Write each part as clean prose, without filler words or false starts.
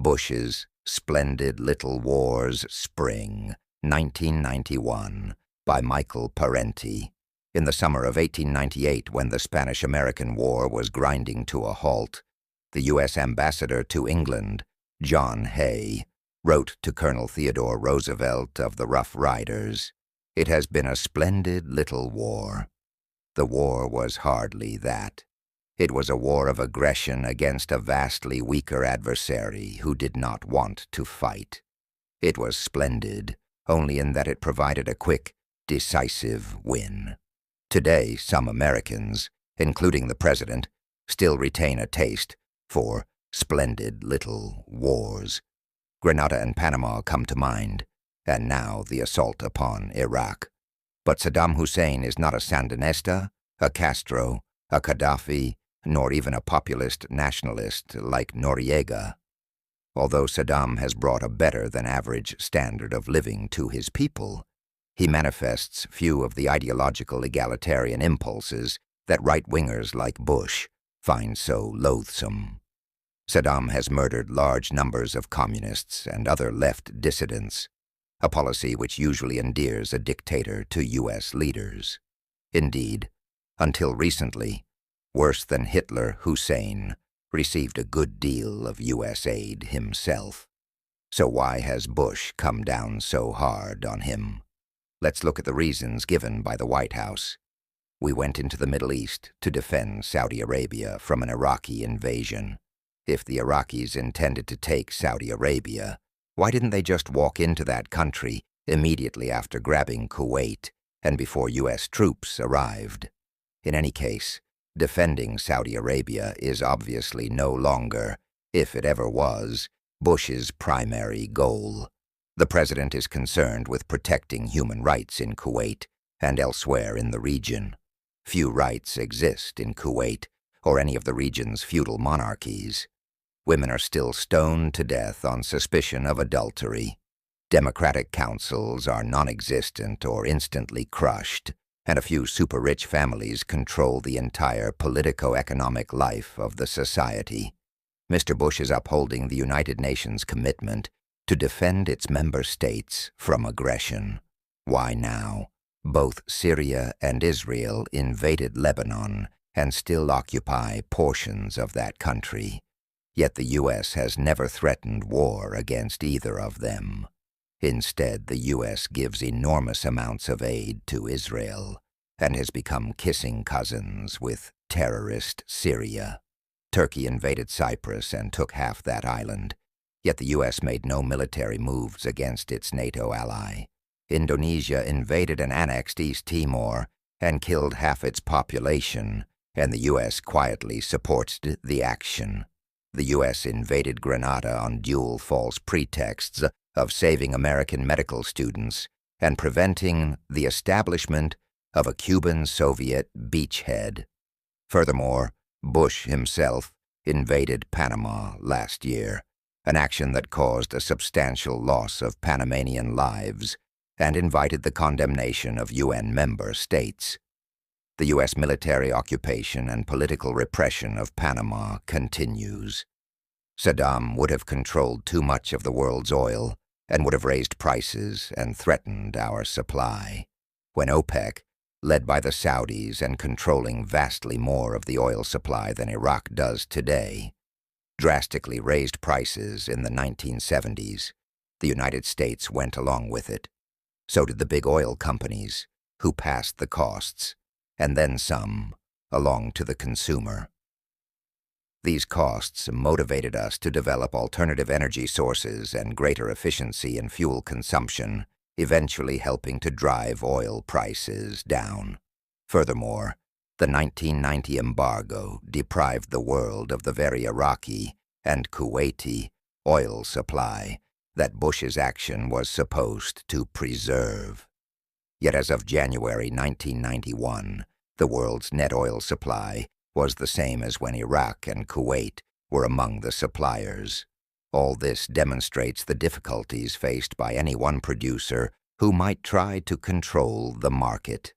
Bush's Splendid Little Wars Spring, 1991, by Michael Parenti. In the summer of 1898, when the Spanish-American War was grinding to a halt, the U.S. ambassador to England, John Hay, wrote to Colonel Theodore Roosevelt of the Rough Riders, "It has been a splendid little war." The war was hardly that. It was a war of aggression against a vastly weaker adversary who did not want to fight. It was splendid only in that it provided a quick, decisive win. Today, some Americans, including the President, still retain a taste for splendid little wars. Grenada and Panama come to mind, and now the assault upon Iraq. But Saddam Hussein is not a Sandinista, a Castro, a Gaddafi, nor even a populist nationalist like Noriega. Although Saddam has brought a better-than-average standard of living to his people, he manifests few of the ideological egalitarian impulses that right-wingers like Bush find so loathsome. Saddam has murdered large numbers of communists and other left dissidents, a policy which usually endears a dictator to U.S. leaders. Indeed, until recently, worse than Hitler, Hussein received a good deal of U.S. aid himself. So why has Bush come down so hard on him? Let's look at the reasons given by the White House. We went into the Middle East to defend Saudi Arabia from an Iraqi invasion. If the Iraqis intended to take Saudi Arabia, why didn't they just walk into that country immediately after grabbing Kuwait and before U.S. troops arrived? In any case, defending Saudi Arabia is obviously no longer, if it ever was, Bush's primary goal. The president is concerned with protecting human rights in Kuwait and elsewhere in the region. Few rights exist in Kuwait or any of the region's feudal monarchies. Women are still stoned to death on suspicion of adultery. Democratic councils are non-existent or instantly crushed, and a few super-rich families control the entire politico-economic life of the society. Mr. Bush is upholding the United Nations commitment to defend its member states from aggression. Why now? Both Syria and Israel invaded Lebanon and still occupy portions of that country. Yet the U.S. has never threatened war against either of them. Instead, the U.S. gives enormous amounts of aid to Israel and has become kissing cousins with terrorist Syria. Turkey invaded Cyprus and took half that island, yet the U.S. made no military moves against its NATO ally. Indonesia invaded and annexed East Timor and killed half its population, and the U.S. quietly supported the action. The U.S. invaded Grenada on dual false pretexts of saving American medical students and preventing the establishment of a Cuban-Soviet beachhead. Furthermore, Bush himself invaded Panama last year, an action that caused a substantial loss of Panamanian lives and invited the condemnation of UN member states. The U.S. military occupation and political repression of Panama continues. Saddam would have controlled too much of the world's oil and would have raised prices and threatened our supply. When OPEC, led by the Saudis and controlling vastly more of the oil supply than Iraq does today, drastically raised prices in the 1970s, the United States went along with it. So did the big oil companies, who passed the costs, and then some, along to the consumer. These costs motivated us to develop alternative energy sources and greater efficiency in fuel consumption, eventually helping to drive oil prices down. Furthermore, the 1990 embargo deprived the world of the very Iraqi and Kuwaiti oil supply that Bush's action was supposed to preserve. Yet as of January 1991, the world's net oil supply was the same as when Iraq and Kuwait were among the suppliers. All this demonstrates the difficulties faced by any one producer who might try to control the market.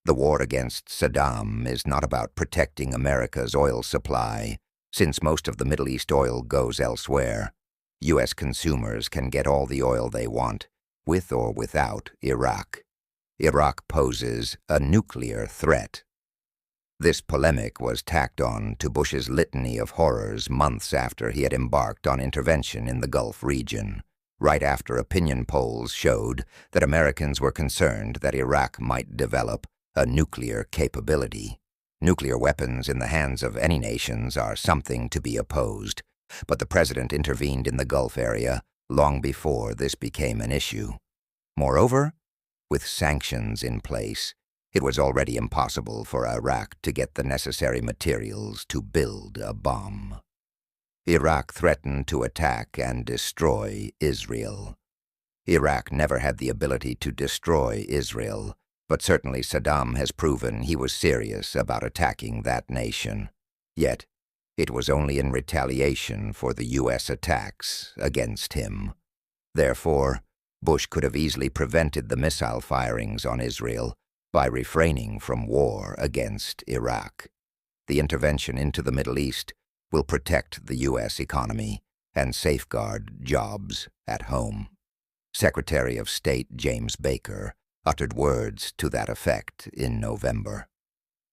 The war against Saddam is not about protecting America's oil supply, Since most of the Middle East oil goes elsewhere, U.S. consumers can get all the oil they want, with or without Iraq. Iraq poses a nuclear threat. This polemic was tacked on to Bush's litany of horrors months after he had embarked on intervention in the Gulf region, right after opinion polls showed that Americans were concerned that Iraq might develop a nuclear capability. Nuclear weapons in the hands of any nations are something to be opposed, but the president intervened in the Gulf area long before this became an issue. Moreover, with sanctions in place, it was already impossible for Iraq to get the necessary materials to build a bomb. Iraq threatened to attack and destroy Israel. Iraq never had the ability to destroy Israel, but certainly Saddam has proven he was serious about attacking that nation. Yet, it was only in retaliation for the U.S. attacks against him. Therefore, Bush could have easily prevented the missile firings on Israel by refraining from war against Iraq. The intervention into the Middle East will protect the U.S. economy and safeguard jobs at home. Secretary of State James Baker uttered words to that effect in November.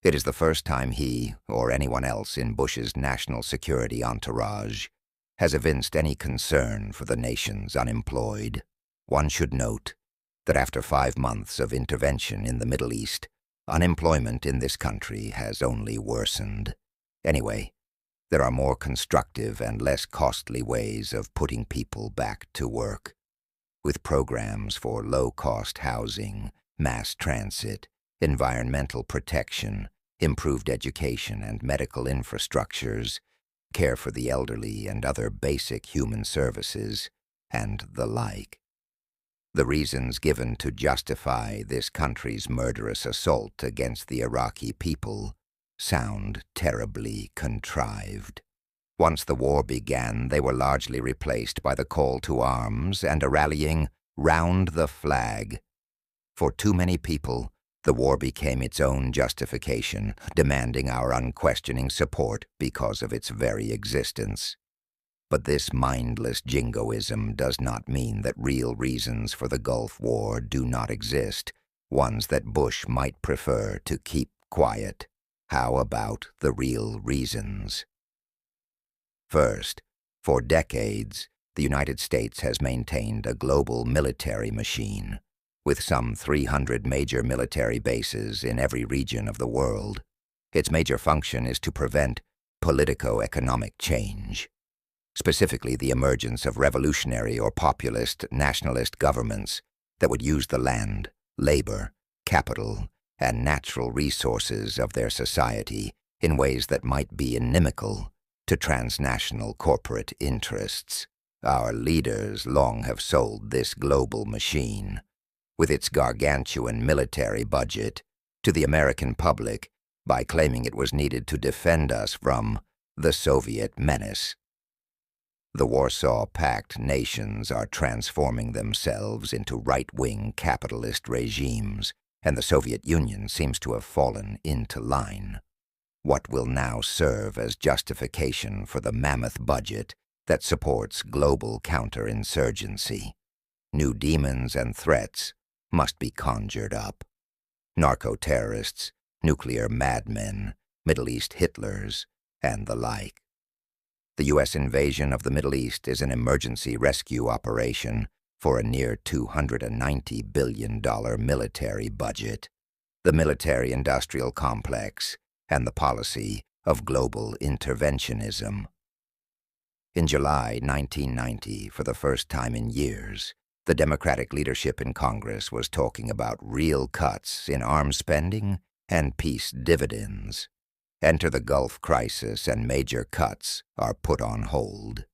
It is the first time he, or anyone else in Bush's national security entourage, has evinced any concern for the nation's unemployed. One should note that after 5 months of intervention in the Middle East, unemployment in this country has only worsened. Anyway, there are more constructive and less costly ways of putting people back to work. With programs for low-cost housing, mass transit, environmental protection, improved education and medical infrastructures, care for the elderly and other basic human services, and the like. The reasons given to justify this country's murderous assault against the Iraqi people sound terribly contrived. Once the war began, they were largely replaced by the call to arms and a rallying round the flag. For too many people, the war became its own justification, demanding our unquestioning support because of its very existence. But this mindless jingoism does not mean that real reasons for the Gulf War do not exist, ones that Bush might prefer to keep quiet. How about the real reasons? First, for decades, the United States has maintained a global military machine, with some 300 major military bases in every region of the world. Its major function is to prevent politico-economic change, specifically the emergence of revolutionary or populist nationalist governments that would use the land, labor, capital, and natural resources of their society in ways that might be inimical to transnational corporate interests. Our leaders long have sold this global machine, with its gargantuan military budget, to the American public by claiming it was needed to defend us from the Soviet menace. The Warsaw Pact nations are transforming themselves into right-wing capitalist regimes, and the Soviet Union seems to have fallen into line. What will now serve as justification for the mammoth budget that supports global counterinsurgency? New demons and threats must be conjured up. Narco-terrorists, nuclear madmen, Middle East Hitlers, and the like. The U.S. invasion of the Middle East is an emergency rescue operation for a near $290 billion military budget. The military-industrial complex and the policy of global interventionism. In July 1990, for the first time in years, the Democratic leadership in Congress was talking about real cuts in arms spending and peace dividends. Enter the Gulf crisis and major cuts are put on hold.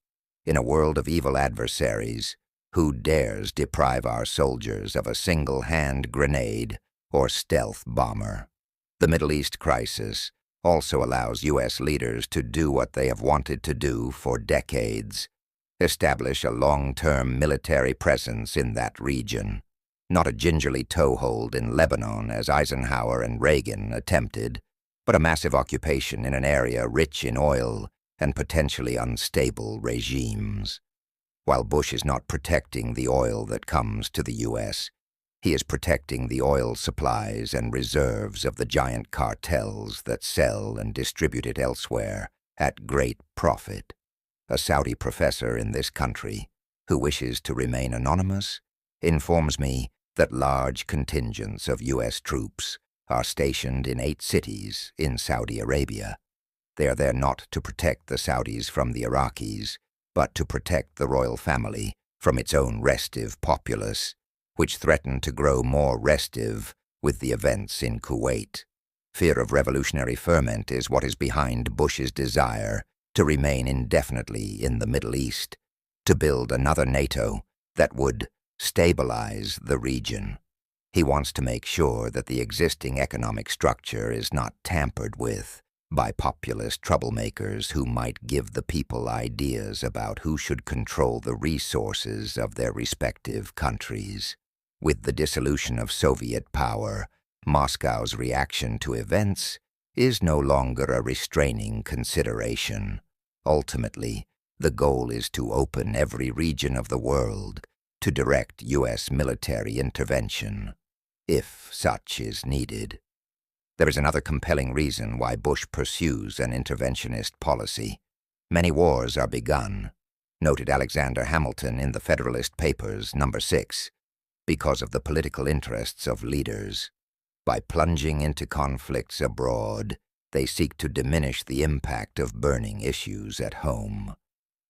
In a world of evil adversaries, who dares deprive our soldiers of a single-hand grenade or stealth bomber? The Middle East crisis also allows U.S. leaders to do what they have wanted to do for decades: establish a long-term military presence in that region. Not a gingerly toehold in Lebanon as Eisenhower and Reagan attempted, but a massive occupation in an area rich in oil and potentially unstable regimes. While Bush is not protecting the oil that comes to the U.S., he is protecting the oil supplies and reserves of the giant cartels that sell and distribute it elsewhere at great profit. A Saudi professor in this country, who wishes to remain anonymous, informs me that large contingents of U.S. troops are stationed in 8 cities in Saudi Arabia. They are there not to protect the Saudis from the Iraqis, but to protect the royal family from its own restive populace, which threaten to grow more restive with the events in Kuwait. Fear of revolutionary ferment is what is behind Bush's desire to remain indefinitely in the Middle East, to build another NATO that would stabilize the region. He wants to make sure that the existing economic structure is not tampered with by populist troublemakers who might give the people ideas about who should control the resources of their respective countries. With the dissolution of Soviet power, Moscow's reaction to events is no longer a restraining consideration. Ultimately, the goal is to open every region of the world to direct U.S. military intervention, if such is needed. There is another compelling reason why Bush pursues an interventionist policy. Many wars are begun, noted Alexander Hamilton in the Federalist Papers, No. 6, because of the political interests of leaders. By plunging into conflicts abroad, they seek to diminish the impact of burning issues at home,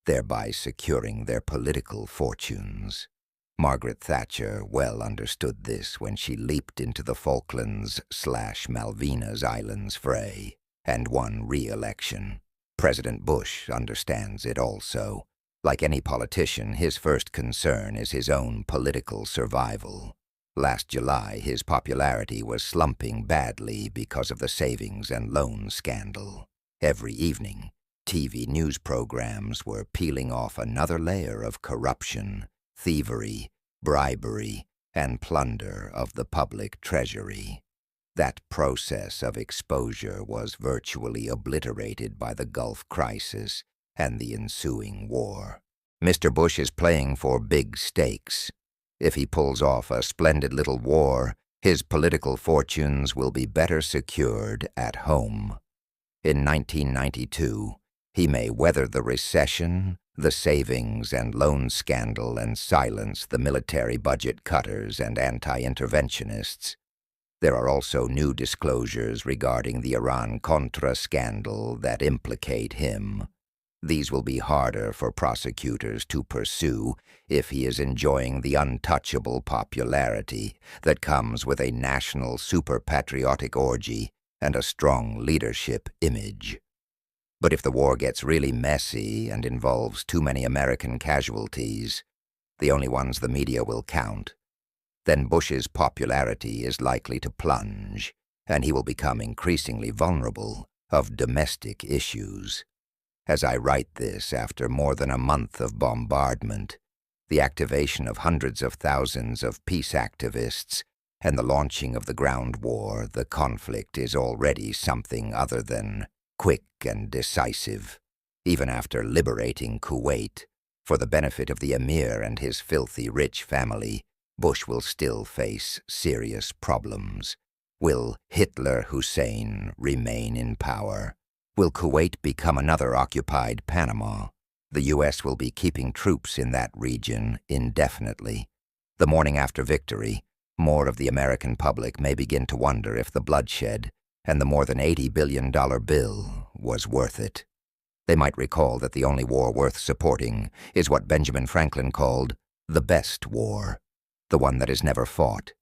thereby securing their political fortunes. Margaret Thatcher well understood this when she leaped into the Falklands/Malvinas Islands fray and won re-election. President Bush understands it also. Like any politician, his first concern is his own political survival. Last July, his popularity was slumping badly because of the savings and loan scandal. Every evening, TV news programs were peeling off another layer of corruption, thievery, bribery, and plunder of the public treasury. That process of exposure was virtually obliterated by the Gulf crisis and the ensuing war. Mr. Bush is playing for big stakes. If he pulls off a splendid little war, his political fortunes will be better secured at home. In 1992, he may weather the recession, the savings and loan scandal, and silence the military budget cutters and anti-interventionists. There are also new disclosures regarding the Iran-Contra scandal that implicate him. These will be harder for prosecutors to pursue if he is enjoying the untouchable popularity that comes with a national super-patriotic orgy and a strong leadership image. But if the war gets really messy and involves too many American casualties, the only ones the media will count, then Bush's popularity is likely to plunge, and he will become increasingly vulnerable of domestic issues. As I write this after more than a month of bombardment, the activation of hundreds of thousands of peace activists, and the launching of the ground war, the conflict is already something other than quick and decisive. Even after liberating Kuwait, for the benefit of the emir and his filthy rich family, Bush will still face serious problems. Will Hitler Hussein remain in power? Will Kuwait become another occupied Panama? The U.S. will be keeping troops in that region indefinitely. The morning after victory, more of the American public may begin to wonder if the bloodshed and the more than $80 billion bill was worth it. They might recall that the only war worth supporting is what Benjamin Franklin called the best war, the one that is never fought,